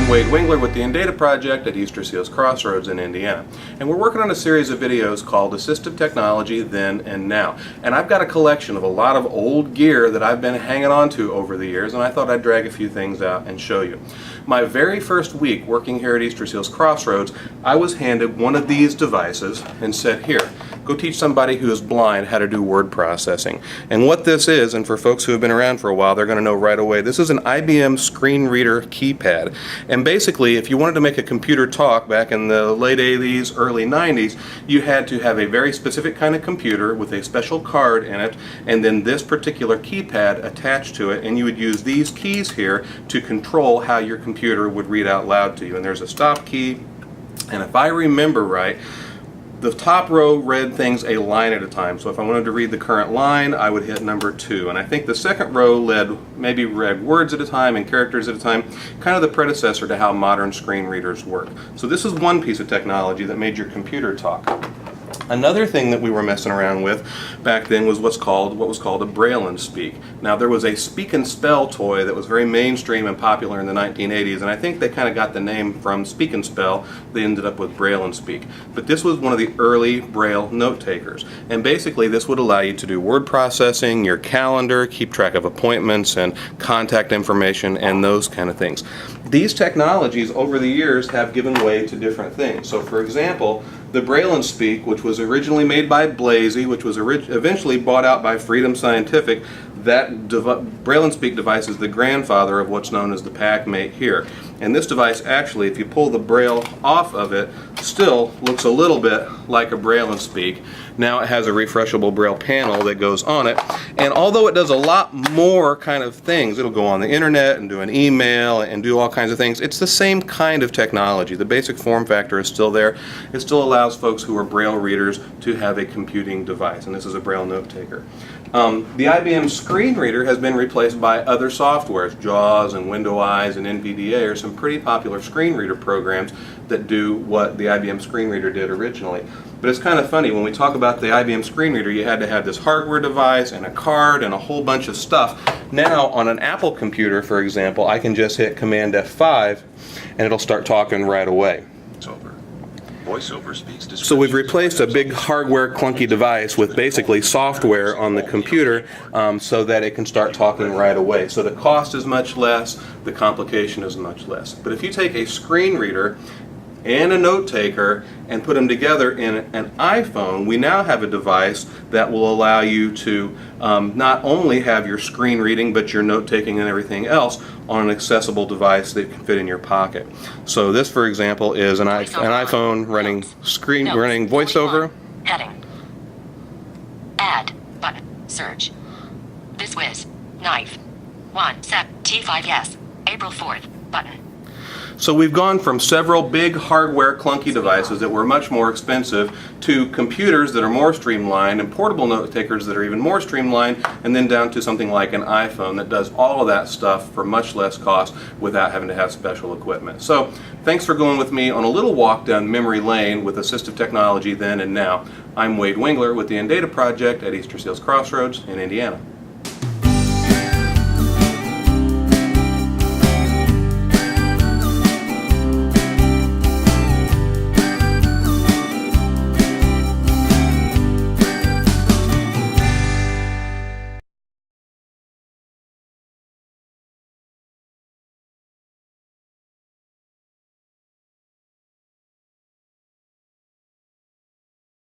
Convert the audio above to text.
I'm Wade Wingler with the Data Project at Easter Seals Crossroads in Indiana. And we're working on a series of videos called Assistive Technology Then and Now. And I've got a collection of a lot of old gear that I've been hanging on to over the years, and I thought I'd drag a few things out and show you. My very first week working here at Easter Seals Crossroads, I was handed one of these devices and said, here, go teach somebody who is blind how to do word processing. And what this is, and for folks who have been around for a while, they're going to know right away, this is an IBM screen reader keypad. And basically, if you wanted to make a computer talk back in the late 80s, early 90s, you had to have a very specific kind of computer with a special card in it, and then this particular keypad attached to it, and you would use these keys here to control how your computer would read out loud to you. And there's a stop key, and if I remember right, the top row read things a line at a time. So if I wanted to read the current line, I would hit number 2. And I think the second row maybe read words at a time and characters at a time, kind of the predecessor to how modern screen readers work. So this is one piece of technology that made your computer talk. Another thing that we were messing around with back then was what was called a Braille and Speak. Now there was a Speak and Spell toy that was very mainstream and popular in the 1980s, and I think they kind of got the name from Speak and Spell. They ended up with Braille and Speak. But this was one of the early Braille note takers, and basically this would allow you to do word processing, your calendar, keep track of appointments and contact information and those kind of things. These technologies over the years have given way to different things. So for example, the Braille and Speak, which was originally made by Blazy, which was eventually bought out by Freedom Scientific, that Braille and Speak device is the grandfather of what's known as the PackMate here. And this device actually, if you pull the Braille off of it, still looks a little bit like a Braille and Speak. Now it has a refreshable Braille panel that goes on it, and although it does a lot more kind of things, it'll go on the internet and do an email and do all kinds of things, it's the same kind of technology. The basic form factor is still there. It still allows folks who are Braille readers to have a computing device, and this is a Braille note taker. The IBM screen reader has been replaced by other softwares. JAWS and Window Eyes and NVDA are some pretty popular screen reader programs that do what the IBM screen reader did originally. But it's kind of funny, when we talk about the IBM screen reader, you had to have this hardware device and a card and a whole bunch of stuff. Now on an Apple computer, for example, I can just hit Command F5 and it'll start talking right away. So we've replaced a big hardware clunky device with basically software on the computer so that it can start talking right away. So the cost is much less, the complication is much less. But if you take a screen reader and a note taker and put them together in an iPhone, we now have a device that will allow you to not only have your screen reading but your note taking and everything else on an accessible device that can fit in your pocket. So this, for example, is an iPhone running voiceover. Heading. Add button. Search. This whiz. Knife. 1 sec. T5 yes. April 4th. Button. So we've gone from several big hardware clunky devices that were much more expensive to computers that are more streamlined and portable note takers that are even more streamlined, and then down to something like an iPhone that does all of that stuff for much less cost without having to have special equipment. So thanks for going with me on a little walk down memory lane with assistive technology then and now. I'm Wade Wingler with the Data Project at Easter Seals Crossroads in Indiana.